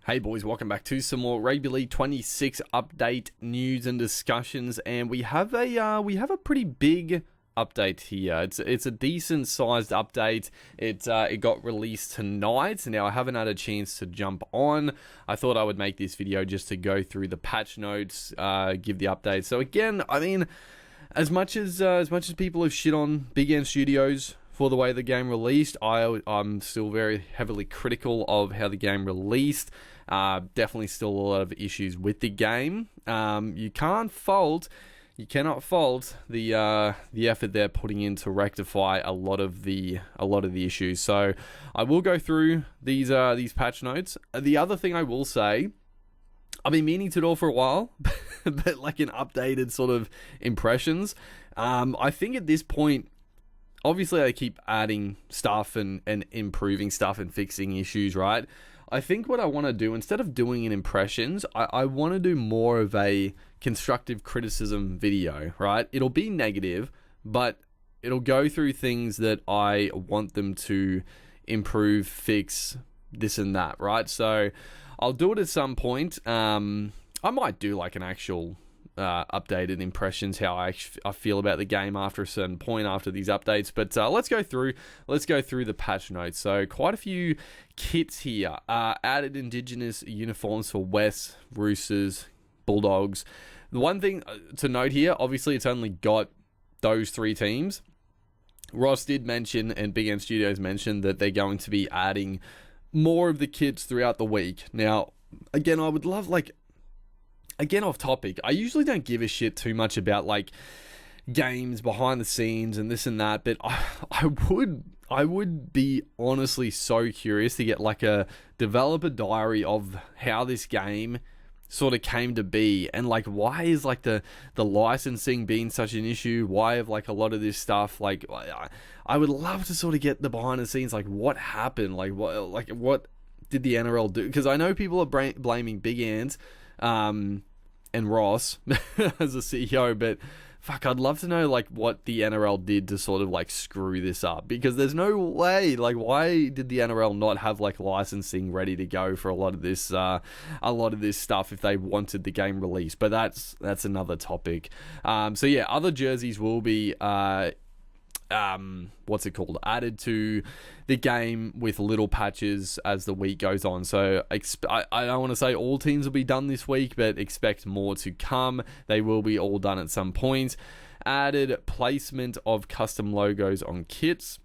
Hey boys, welcome back to some more Rugby League 26 update news and discussions, and we have a pretty big update here. It's a decent sized update. It got released tonight. Now I haven't had a chance to jump on. I thought I would make this video just to go through the patch notes, give the update. So again, I mean, as much as people have shit on Big End Studios for the way the game released, I'm still very heavily critical of how the game released. Definitely still a lot of issues with the game. You cannot fault the effort they're putting in to rectify a lot of the issues. So I will go through these patch notes. The other thing I will say, I've been meaning to do it for a while, but like an updated sort of impressions. I think at this point, obviously I keep adding stuff and improving stuff and fixing issues, right? I think what I want to do, instead of doing an impressions, I want to do more of a constructive criticism video, right? It'll be negative, but it'll go through things that I want them to improve, fix, this and that, right? So I'll do it at some point. I might do like an actual updated impressions, how I feel about the game after a certain point after these updates, but let's go through the patch notes. So quite a few kits here. Added Indigenous uniforms for West, Roosters, Bulldogs. The one thing to note here, obviously it's only got those three teams. Ross did mention, and Big End Studios mentioned, that they're going to be adding more of the kits throughout the week. Now again, I would love, like, again, off topic, I usually don't give a shit too much about like games behind the scenes and this and that, but I would be honestly so curious to get like a developer diary of how this game sort of came to be, and like why is like the licensing being such an issue, why have like a lot of this stuff, like I would love to sort of get the behind the scenes, like what happened, like what did the NRL do, because I know people are blaming Big Ants and Ross as a CEO, but fuck, I'd love to know like what the NRL did to sort of like screw this up, because there's no way, like why did the NRL not have like licensing ready to go for a lot of this stuff if they wanted the game released? But that's another topic. So yeah, other jerseys will be added to the game with little patches as the week goes on. So I don't want to say all teams will be done this week, but expect more to come. They will be all done at some point. Added placement of custom logos on kits.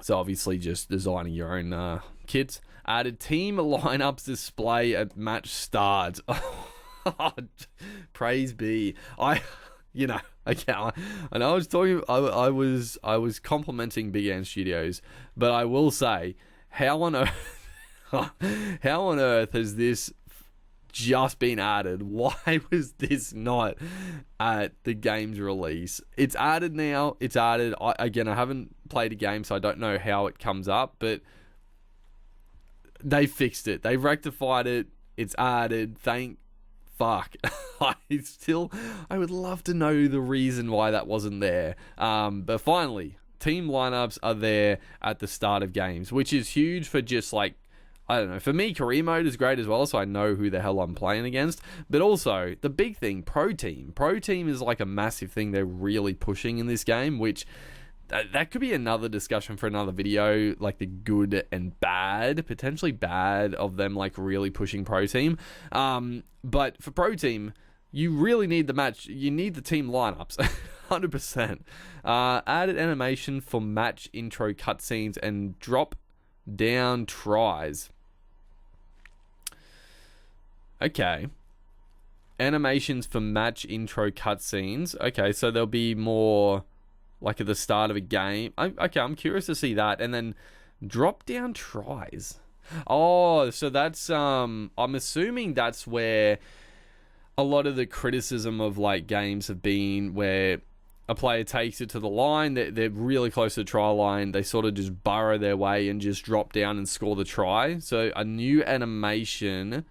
So obviously just designing your own kits. Added team lineups display at match start. Praise be. Okay, I know I was complimenting Big End Studios, but I will say, how on earth has this just been added? Why was this not at the game's release? It's added now. It's added. I haven't played a game, so I don't know how it comes up, but they fixed it. They rectified it. It's added. Thank fuck. I would love to know the reason why that wasn't there. But finally, team lineups are there at the start of games, which is huge for just like, I don't know, for me, career mode is great as well, so I know who the hell I'm playing against. But also, the big thing, Pro Team. Pro Team is like a massive thing they're really pushing in this game, which that could be another discussion for another video, like the good and bad, potentially bad, of them like really pushing Pro Team. But for Pro Team, you really need you need the team lineups, 100%. Added animation for match intro cutscenes and drop down tries. Okay. Animations for match intro cutscenes. Okay, so there'll be more like at the start of a game. Okay, I'm curious to see that. And then drop down tries. Oh, so that's I'm assuming that's where a lot of the criticism of like games have been, where a player takes it to the line, they're really close to the try line, they sort of just burrow their way and just drop down and score the try. So a new animation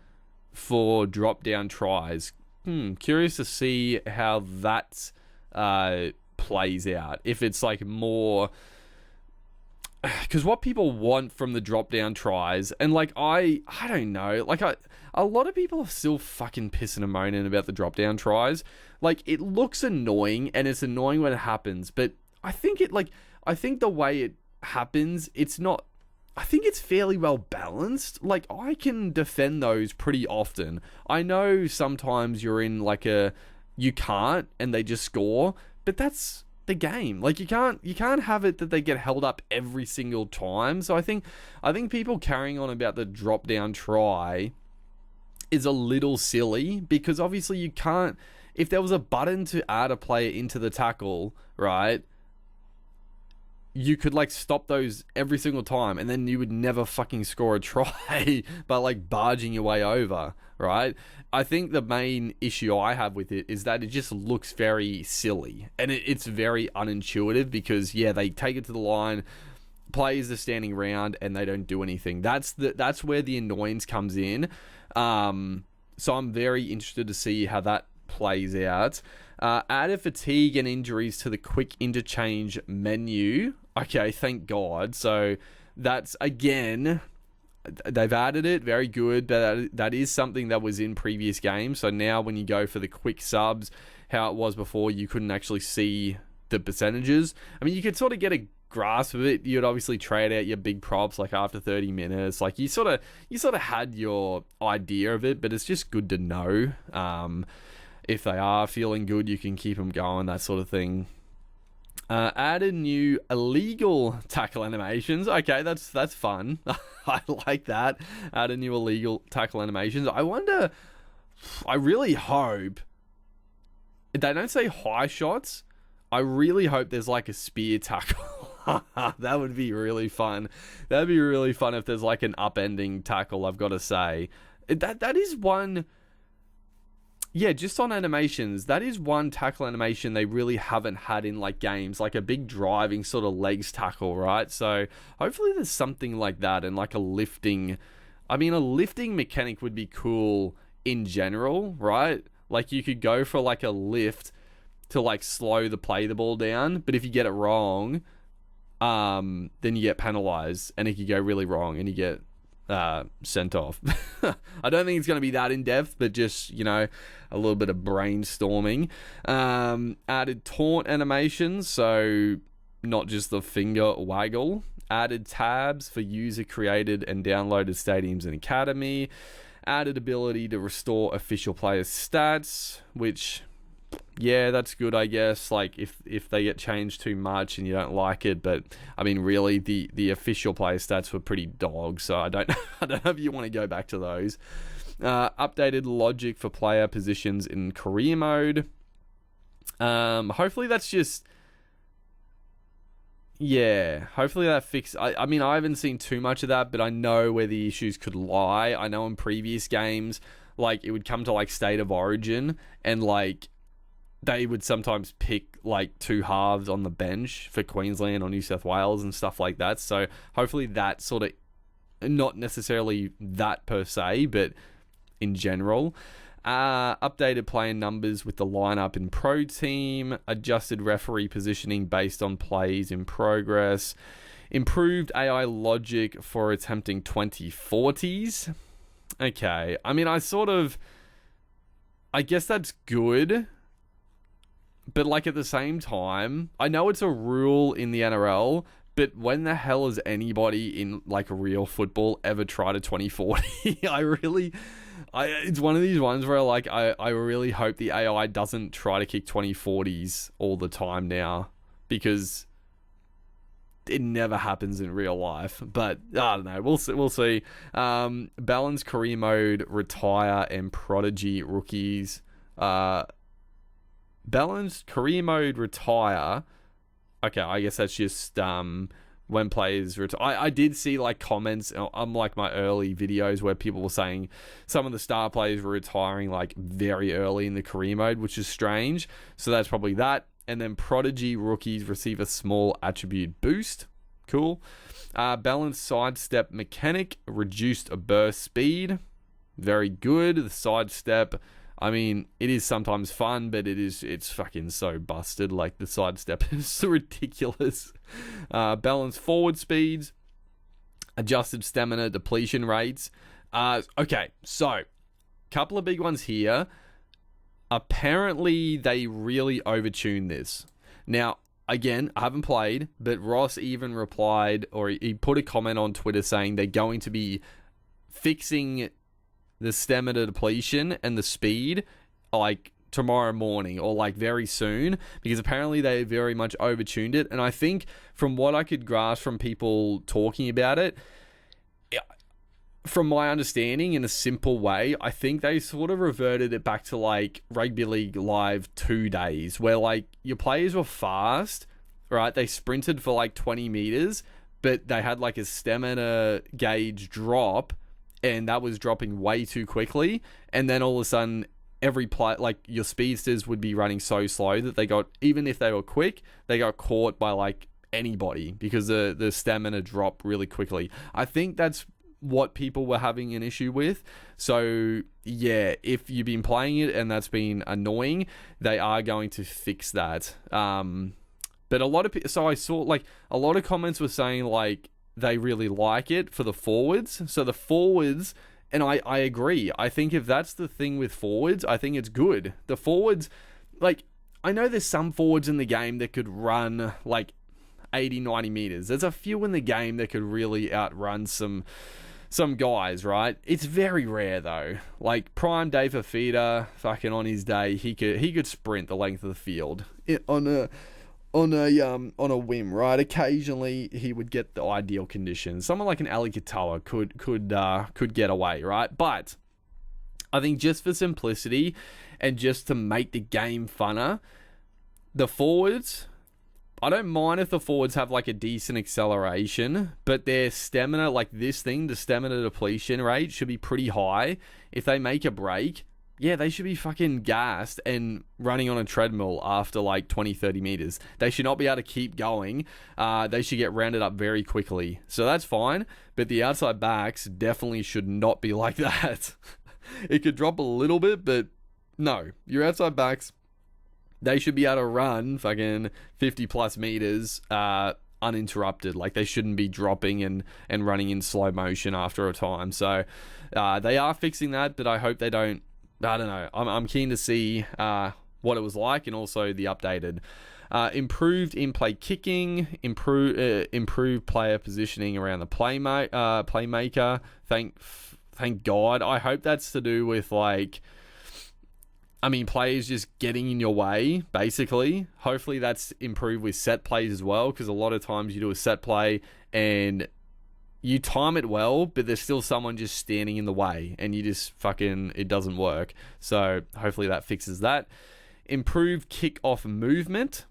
for drop down tries. Curious to see how that plays out. If it's like more because what people want from the drop down tries, and like I don't know, like a lot of people are still fucking pissing and moaning about the drop down tries. Like, it looks annoying, and it's annoying when it happens, but I think the way it happens, it's not. I think it's fairly well balanced. Like, I can defend those pretty often. I know sometimes you're in like you can't, and they just score, but that's the game. Like, you can't have it that they get held up every single time. So I think people carrying on about the drop down try is a little silly, because obviously you can't, if there was a button to add a player into the tackle, right, you could like stop those every single time, and then you would never fucking score a try by like barging your way over, right? I think the main issue I have with it is that it just looks very silly, and it's very unintuitive, because yeah, they take it to the line, players are standing around, and they don't do anything. That's where the annoyance comes in. So I'm very interested to see how that plays out. Added fatigue and injuries to the quick interchange menu. Okay, thank God. So that's, again, they've added it. Very good. But that is something that was in previous games. So now when you go for the quick subs, how it was before, you couldn't actually see the percentages. I mean, you could sort of get a grasp of it. You'd obviously trade out your big props like after 30 minutes. Like, you sort of had your idea of it, but it's just good to know. If they are feeling good, you can keep them going, that sort of thing. Added new illegal tackle animations. Okay, that's fun. I like that. Added new illegal tackle animations. I really hope they don't say high shots. I really hope there's like a spear tackle. That would be really fun. That'd be really fun if there's like an upending tackle, I've got to say. That is one. Yeah, just on animations, that is one tackle animation they really haven't had in like games, like a big driving sort of legs tackle, right? So hopefully there's something like that, and like a lifting. I mean, a lifting mechanic would be cool in general, right? Like, you could go for like a lift to like slow the ball down, but if you get it wrong, then you get penalized, and it could go really wrong, and you get sent off. I don't think it's going to be that in depth, but just, you know, a little bit of brainstorming. Added taunt animations, so not just the finger waggle. Added tabs for user created and downloaded stadiums and academy. Added ability to restore official players' stats, which, yeah, that's good, I guess. Like, if they get changed too much and you don't like it, but I mean, really, the official player stats were pretty dog, so I don't know if you want to go back to those. Updated logic for player positions in career mode. Hopefully that's just, yeah, hopefully that fixed. I mean, I haven't seen too much of that, but I know where the issues could lie. I know in previous games, like, it would come to like State of Origin, and like, they would sometimes pick like two halves on the bench for Queensland or New South Wales and stuff like that. So hopefully that sort of, not necessarily that per se, but in general. Updated player numbers with the lineup in Pro Team. Adjusted referee positioning based on plays in progress. Improved AI logic for attempting 2040s. Okay. I mean, I guess that's good. But like, at the same time, I know it's a rule in the NRL, but when the hell has anybody in like real football ever tried a 2040? It's one of these ones where like I really hope the AI doesn't try to kick 2040s all the time now, because it never happens in real life. But I don't know, we'll see. Balance career mode, retire, and prodigy rookies. Balanced career mode, retire. Okay, I guess that's just when players retire. I did see like comments on like my early videos where people were saying some of the star players were retiring like very early in the career mode, which is strange. So that's probably that. And then prodigy rookies receive a small attribute boost. Cool. Balanced sidestep mechanic, reduced burst speed. Very good. The sidestep, I mean, it is sometimes fun, but it's fucking so busted. Like, the sidestep is so ridiculous. Balanced forward speeds, adjusted stamina depletion rates. Okay, so couple of big ones here. Apparently, they really overtuned this. Now, again, I haven't played, but Ross even replied, or he put a comment on Twitter saying they're going to be fixing the stamina depletion and the speed like tomorrow morning or like very soon, because apparently they very much overtuned it. And I think from what I could grasp from people talking about it, from my understanding, in a simple way, I think they sort of reverted it back to like Rugby League Live 2 days, where like your players were fast, right? They sprinted for like 20 meters, but they had like a stamina gauge drop, and that was dropping way too quickly. And then all of a sudden, every play, like your speedsters would be running so slow that they got, even if they were quick, they got caught by like anybody because the stamina dropped really quickly. I think that's what people were having an issue with. So yeah, if you've been playing it and that's been annoying, they are going to fix that. But a lot of so I saw like a lot of comments were saying like they really like it for the forwards. So the forwards, and I agree. I think if that's the thing with forwards, I think it's good. The forwards, like, I know there's some forwards in the game that could run like 80, 90 meters. There's a few in the game that could really outrun some guys, right? It's very rare though. Like Prime Dave Fafita, fucking on his day, he could sprint the length of the field on a whim, right? Occasionally he would get the ideal conditions. Someone like an Ali Katoa could get away, right? But I think just for simplicity and just to make the game funner, the forwards, I don't mind if the forwards have like a decent acceleration, but their stamina, like this thing, the stamina depletion rate should be pretty high. If they make a break, yeah, they should be fucking gassed and running on a treadmill after like 20, 30 meters. They should not be able to keep going. They should get rounded up very quickly. So that's fine, but the outside backs definitely should not be like that. It could drop a little bit, but no, your outside backs, they should be able to run fucking 50 plus meters uninterrupted. Like they shouldn't be dropping and running in slow motion after a time. So they are fixing that, but I hope they don't. I don't know. I'm keen to see what it was like, and also the updated. Improved in-play kicking, improved player positioning around the playmaker. Thank God. I hope that's to do with like, I mean, players just getting in your way, basically. Hopefully that's improved with set plays as well, because a lot of times you do a set play and you time it well, but there's still someone just standing in the way and you just fucking, it doesn't work. So hopefully that fixes that. Improved kick-off movement.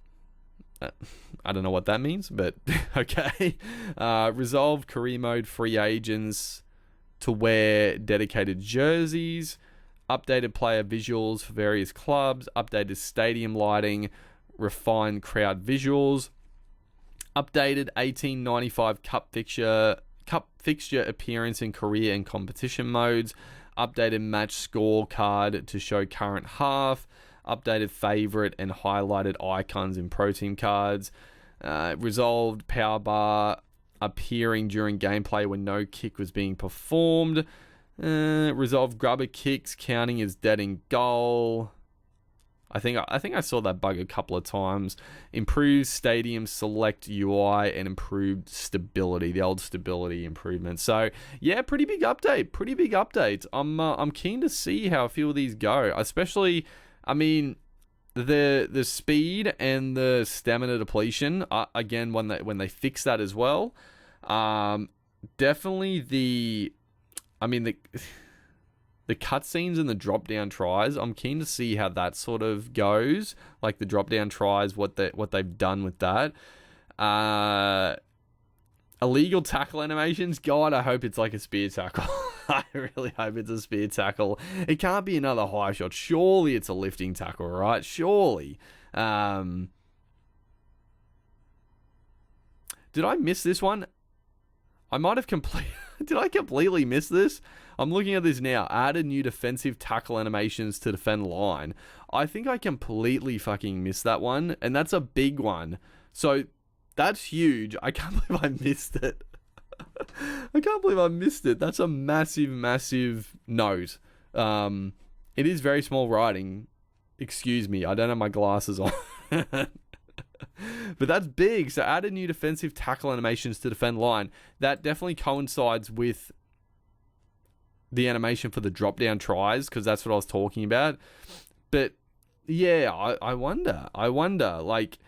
I don't know what that means, but okay. Resolved career mode free agents to wear dedicated jerseys. Updated player visuals for various clubs. Updated stadium lighting. Refined crowd visuals. Updated 1895 cup fixture appearance in career and competition modes. Updated match scorecard to show current half. Updated favorite and highlighted icons in pro team cards. Resolved power bar appearing during gameplay when no kick was being performed. Resolved grubber kicks counting as dead in goal. I think I saw that bug a couple of times. Improved stadium select UI and improved stability, the old stability improvement. So yeah, pretty big update. I'm keen to see how a few of these go, especially, I mean, the speed and the stamina depletion. Again, when they fix that as well, definitely the cutscenes and the drop-down tries, I'm keen to see how that sort of goes. Like the drop-down tries, what they've done with that. Illegal tackle animations, God, I hope it's like a spear tackle. I really hope it's a spear tackle. It can't be another high shot. Surely it's a lifting tackle, right? Surely. Did I miss this one? I might have Did I completely miss this? I'm looking at this now. Added new defensive tackle animations to defend line. I think I completely fucking missed that one, and that's a big one. So that's huge. I can't believe I missed it. I can't believe I missed it. That's a massive, massive note. It is very small writing. Excuse me, I don't have my glasses on. But that's big. So added new defensive tackle animations to defend line. That definitely coincides with the animation for the drop down tries, because that's what I was talking about. But yeah, I wonder. Like,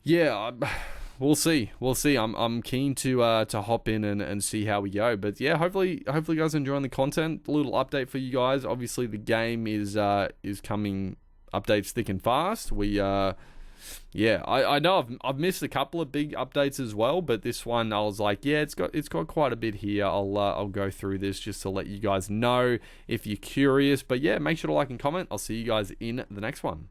yeah, we'll see. I'm keen to hop in and see how we go. But yeah, hopefully you guys are enjoying the content. A little update for you guys. Obviously, the game is coming updates thick and fast. I know I've missed a couple of big updates as well, but this one I was like, yeah, it's got quite a bit here. I'll go through this just to let you guys know if you're curious. But yeah, make sure to like and comment. I'll see you guys in the next one.